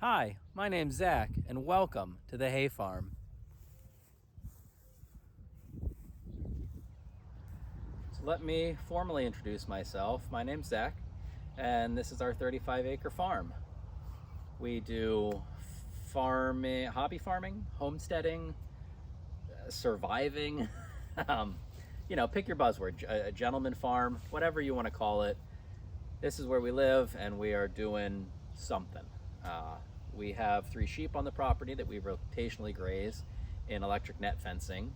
Hi, my name's Zach, and welcome to the Hay Farm. So let me formally introduce myself. My name's Zach, and this is our 35-acre farm. We do farming, hobby farming, homesteading, surviving, pick your buzzword, a gentleman farm, whatever you want to call it. This is where we live, and we are doing something. We have 3 sheep on the property that we rotationally graze in electric net fencing.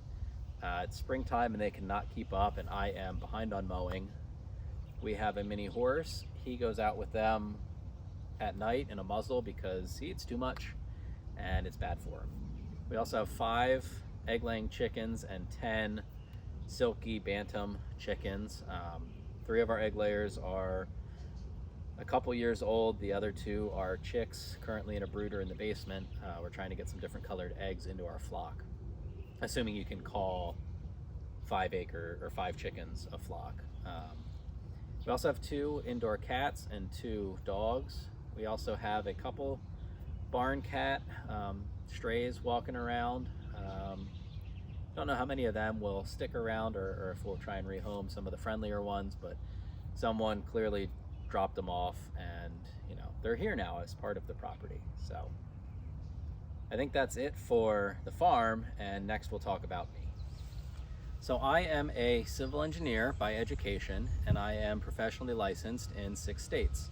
It's springtime and they cannot keep up, and I am behind on mowing. We have a mini horse. He goes out with them at night in a muzzle because he eats too much and it's bad for him. We also have 5 egg-laying chickens and 10 silky bantam chickens. 3 of our egg layers are a couple years old. The other 2 are chicks, currently in a brooder in the basement. We're trying to get some different colored eggs into our flock, assuming you can call 5 chickens a flock. We also have 2 indoor cats and 2 dogs. We also have a couple barn cat strays walking around. Don't know how many of them will stick around or if we'll try and rehome some of the friendlier ones, but someone clearly dropped them off, and they're here now as part of the property. So I think that's it for the farm, and next we'll talk about me. So I am a civil engineer by education, and I am professionally licensed in 6 states.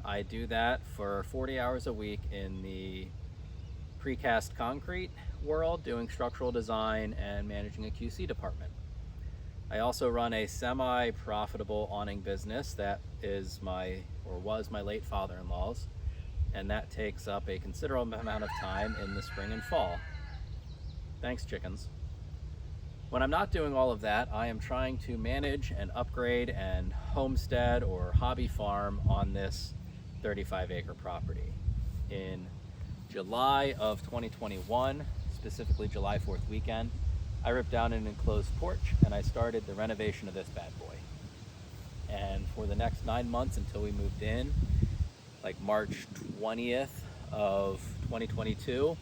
I do that for 40 hours a week in the precast concrete world, doing structural design and managing a QC department. I also run a semi-profitable awning business that is was my late father-in-law's, and that takes up a considerable amount of time in the spring and fall. Thanks, chickens. When I'm not doing all of that, I am trying to manage and upgrade and homestead or hobby farm on this 35-acre property. In July of 2021, specifically July 4th weekend, I ripped down an enclosed porch and I started the renovation of this bad boy. And for the next 9 months until we moved in, like March 20th of 2022,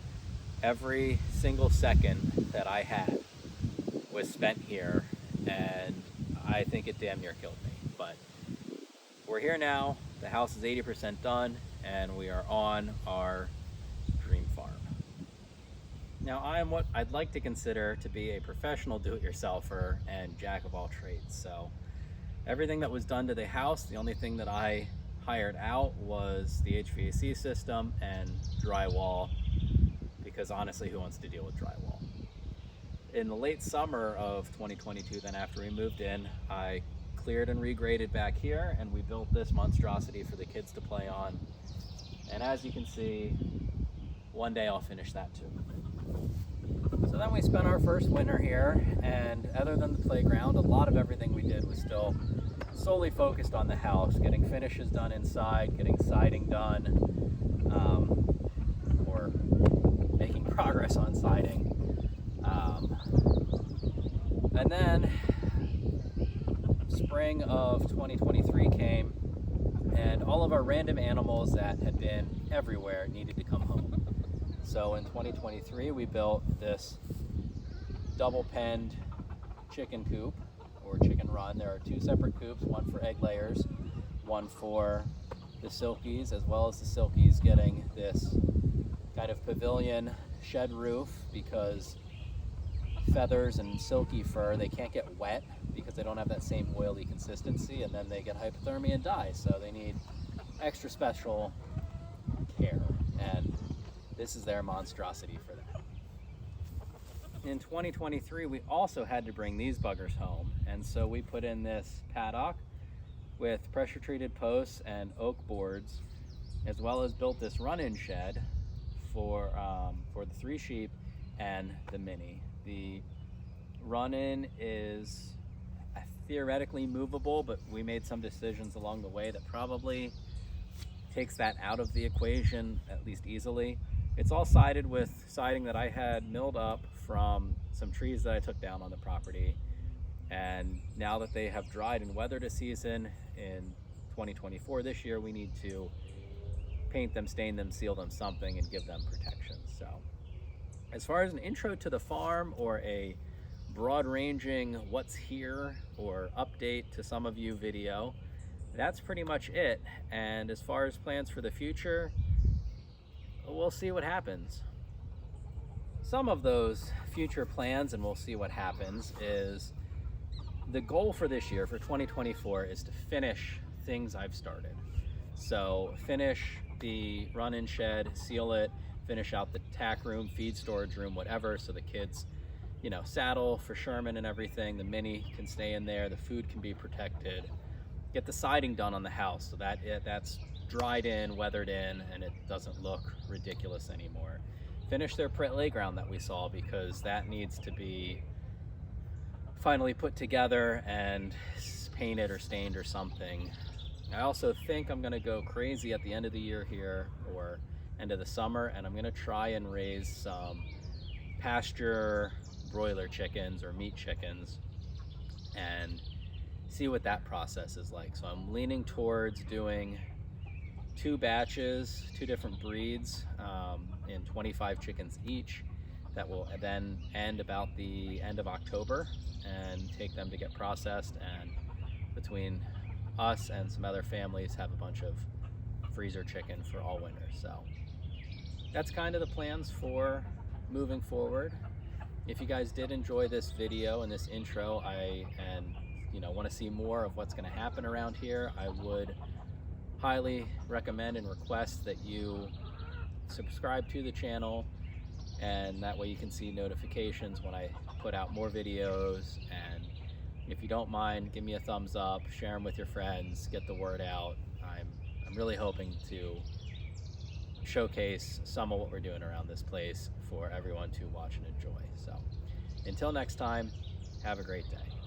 every single second that I had was spent here, and I think it damn near killed me. But we're here now, the house is 80% done, and we are on our dream farm. Now, I am what I'd like to consider to be a professional do-it-yourselfer and jack of all trades. So everything that was done to the house, the only thing that I hired out was the HVAC system and drywall, because honestly, who wants to deal with drywall? In the late summer of 2022, then after we moved in, I cleared and regraded back here, and we built this monstrosity for the kids to play on. And as you can see, one day I'll finish that too. So then we spent our first winter here, and other than the playground, a lot of everything we did was still solely focused on the house, getting finishes done inside, getting siding done, or making progress on siding. And then spring of 2023 came, and all of our random animals that had been everywhere needed to come home. So in 2023, we built this double-penned chicken coop, or chicken run. There are 2 separate coops, one for egg layers, one for the silkies, as well as the silkies getting this kind of pavilion shed roof, because feathers and silky fur, they can't get wet because they don't have that same oily consistency, and then they get hypothermia and die. So they need extra special care, and this is their monstrosity for that. In 2023, we also had to bring these buggers home, and so we put in this paddock with pressure-treated posts and oak boards, as well as built this run-in shed for the 3 sheep and the mini. The run-in is theoretically movable, but we made some decisions along the way that probably takes that out of the equation, at least easily. It's all sided with siding that I had milled up from some trees that I took down on the property. And now that they have dried and weathered a season in 2024 this year, we need to paint them, stain them, seal them, something, and give them protection. So as far as an intro to the farm or a broad-ranging what's here or update to some of you video, that's pretty much it. And as far as plans for the future, we'll see what happens. Some of those future plans, and we'll see what happens, is the goal for this year, for 2024, is to finish things I've started. So finish the run-in shed, seal it, finish out the tack room, feed storage room, whatever, so the kids, you know, saddle for Sherman and everything, the mini can stay in there, the food can be protected. Get the siding done on the house so that that's dried in, weathered in, and it doesn't look ridiculous anymore. Finish their playground that we saw, because that needs to be finally put together and painted or stained or something. I also think I'm gonna go crazy at the end of the year here, or end of the summer, and I'm gonna try and raise some pasture broiler chickens or meat chickens and see what that process is like. So I'm leaning towards doing 2 batches, 2 different breeds, in 25 chickens each. That will then end about the end of October and take them to get processed, and between us and some other families have a bunch of freezer chicken for all winter. So that's kind of the plans for moving forward. If you guys did enjoy this video and this intro, and want to see more of what's going to happen around here, I would highly recommend and request that you subscribe to the channel, and that way you can see notifications when I put out more videos. And if you don't mind, give me a thumbs up, share them with your friends, get the word out. I'm really hoping to showcase some of what we're doing around this place for everyone to watch and enjoy. So until next time, have a great day.